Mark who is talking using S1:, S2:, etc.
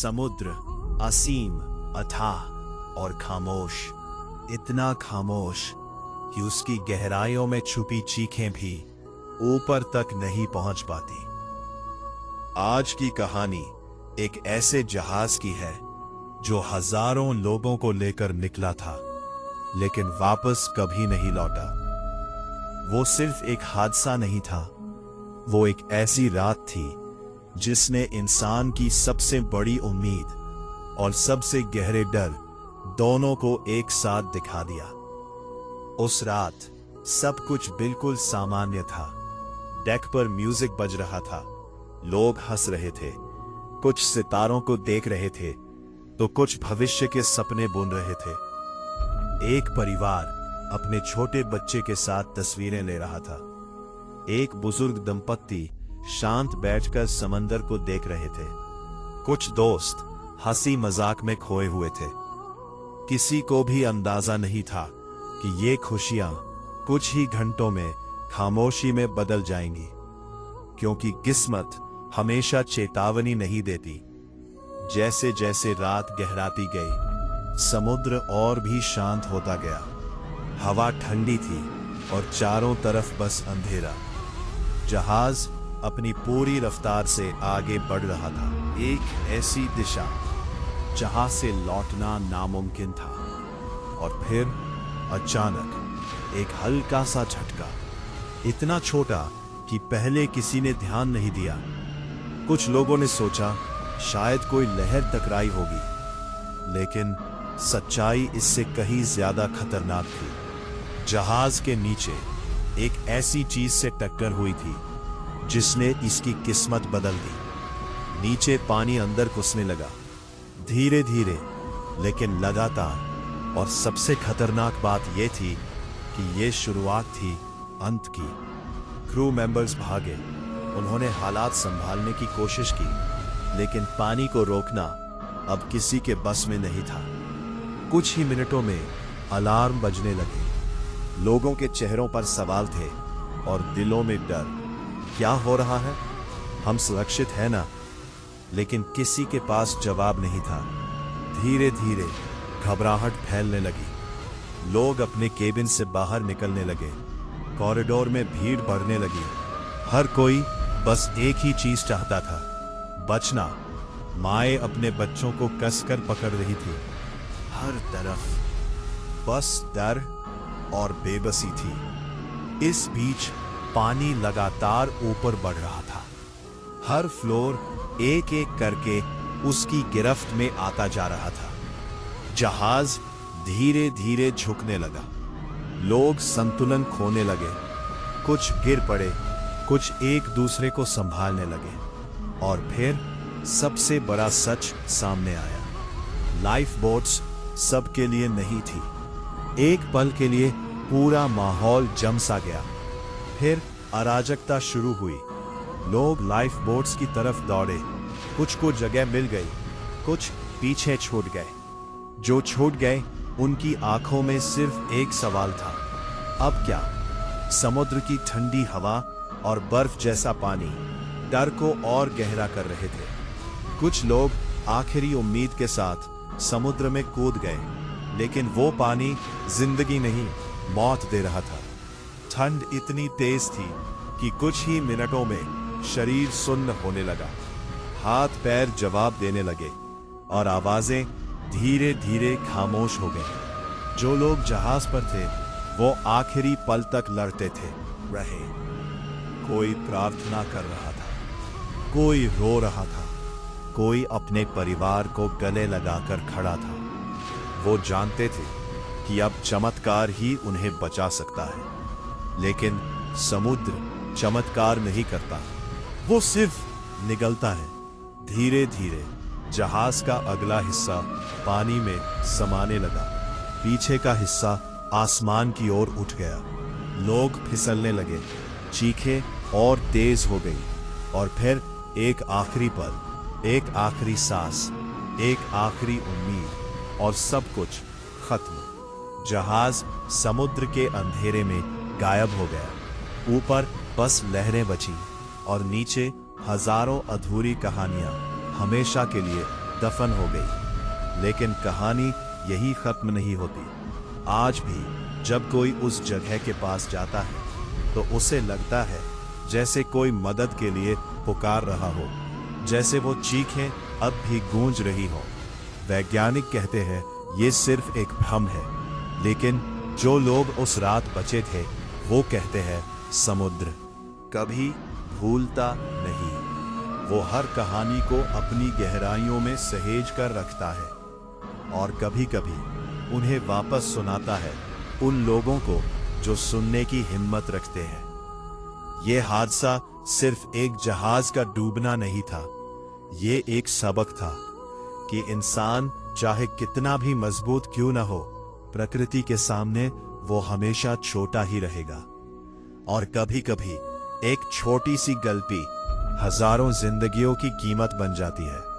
S1: समुद्र असीम, अथाह और खामोश, इतना खामोश कि उसकी गहराइयों में छुपी चीखें भी ऊपर तक नहीं पहुंच पाती। आज की कहानी एक ऐसे जहाज की है जो हजारों लोगों को लेकर निकला था, लेकिन वापस कभी नहीं लौटा। वो सिर्फ एक हादसा नहीं था, वो एक ऐसी रात थी जिसने इंसान की सबसे बड़ी उम्मीद और सबसे गहरे डर दोनों को एक साथ दिखा दिया। उस रात सब कुछ बिल्कुल सामान्य था। डेक पर म्यूजिक बज रहा था, लोग हंस रहे थे, कुछ सितारों को देख रहे थे तो कुछ भविष्य के सपने बुन रहे थे। एक परिवार अपने छोटे बच्चे के साथ तस्वीरें ले रहा था। एक बुजुर्ग दंपत्ति शांत बैठकर समंदर को देख रहे थे। कुछ दोस्त हंसी मजाक में खोए हुए थे। किसी को भी अंदाजा नहीं था कि ये खुशियां कुछ ही घंटों में खामोशी में बदल जाएंगी, क्योंकि किस्मत हमेशा चेतावनी नहीं देती। जैसे जैसे रात गहराती गई, समुद्र और भी शांत होता गया। हवा ठंडी थी और चारों तरफ बस अंधेरा। जहाज अपनी पूरी रफ्तार से आगे बढ़ रहा था, एक ऐसी दिशा जहां से लौटना नामुमकिन था। और फिर अचानक एक हल्का सा झटका, इतना छोटा कि पहले किसी ने ध्यान नहीं दिया। कुछ लोगों ने सोचा शायद कोई लहर टकराई होगी, लेकिन सच्चाई इससे कहीं ज्यादा खतरनाक थी। जहाज के नीचे एक ऐसी चीज से टक्कर हुई थी जिसने इसकी किस्मत बदल दी। नीचे पानी अंदर घुसने लगा, धीरे धीरे लेकिन लगातार। और सबसे खतरनाक बात यह थी कि यह शुरुआत थी अंत की। क्रू मेंबर्स भागे, उन्होंने हालात संभालने की कोशिश की, लेकिन पानी को रोकना अब किसी के बस में नहीं था। कुछ ही मिनटों में अलार्म बजने लगे। लोगों के चेहरों पर सवाल थे और दिलों में डर। क्या हो रहा है? हम सुरक्षित हैं ना? लेकिन किसी के पास जवाब नहीं था। धीरे धीरे घबराहट फैलने लगी। लोग अपने केबिन से बाहर निकलने लगे। कॉरिडोर में भीड़ बढ़ने लगी। हर कोई बस एक ही चीज चाहता था, बचना। माएं अपने बच्चों को कसकर पकड़ रही थी। हर तरफ बस डर और बेबसी थी। इस बीच पानी लगातार ऊपर बढ़ रहा था। हर फ्लोर एक एक करके उसकी गिरफ्त में आता जा रहा था। जहाज धीरे धीरे झुकने लगा। लोग संतुलन खोने लगे। कुछ गिर पड़े, कुछ एक दूसरे को संभालने लगे। और फिर सबसे बड़ा सच सामने आया। लाइफ बोट्स सबके लिए नहीं थी। एक पल के लिए पूरा माहौल जम सा गया। फिर अराजकता शुरू हुई। लोग लाइफ बोट्स की तरफ दौड़े। कुछ को जगह मिल गई, कुछ पीछे छूट गए। जो छूट गए उनकी आंखों में सिर्फ एक सवाल था, अब क्या? समुद्र की ठंडी हवा और बर्फ जैसा पानी डर को और गहरा कर रहे थे। कुछ लोग आखिरी उम्मीद के साथ समुद्र में कूद गए, लेकिन वो पानी जिंदगी नहीं, मौत दे रहा था। ठंड इतनी तेज थी कि कुछ ही मिनटों में शरीर सुन्न होने लगा। हाथ पैर जवाब देने लगे और आवाजें धीरे धीरे खामोश हो गईं। जो लोग जहाज पर थे वो आखिरी पल तक लड़ते थे रहे। कोई प्रार्थना कर रहा था, कोई रो रहा था, कोई अपने परिवार को गले लगाकर खड़ा था। वो जानते थे कि अब चमत्कार ही उन्हें बचा सकता है, लेकिन समुद्र चमत्कार नहीं करता, वो सिर्फ निगलता है। धीरे धीरे जहाज का अगला हिस्सा पानी में समाने लगा। पीछे का हिस्सा आसमान की ओर उठ गया। लोग फिसलने लगे, चीखें और तेज हो गई। और फिर एक आखिरी पल, एक आखिरी सांस, एक आखिरी उम्मीद, और सब कुछ खत्म। जहाज समुद्र के अंधेरे में गायब हो गया। ऊपर बस लहरें बची और नीचे हजारों अधूरी कहानियां हमेशा के लिए दफन हो गई। लेकिन कहानी यही खत्म नहीं होती। आज भी जब कोई उस जगह के पास जाता है तो उसे लगता है जैसे कोई मदद के लिए पुकार रहा हो, जैसे वो चीखें अब भी गूंज रही हो। वैज्ञानिक कहते हैं ये सिर्फ एक भ्रम है, लेकिन जो लोग उस रात बचे थे वो कहते हैं समुद्र कभी भूलता नहीं। वो हर कहानी को अपनी गहराइयों में सहेज कर रखता है और कभी कभी उन्हें वापस सुनाता है उन लोगों को जो सुनने की हिम्मत रखते हैं। ये हादसा सिर्फ एक जहाज का डूबना नहीं था, ये एक सबक था कि इंसान चाहे कितना भी मजबूत क्यों न हो, प्रकृति के सामने वो हमेशा छोटा ही रहेगा। और कभी कभी एक छोटी सी गलती हजारों जिंदगियों की कीमत बन जाती है।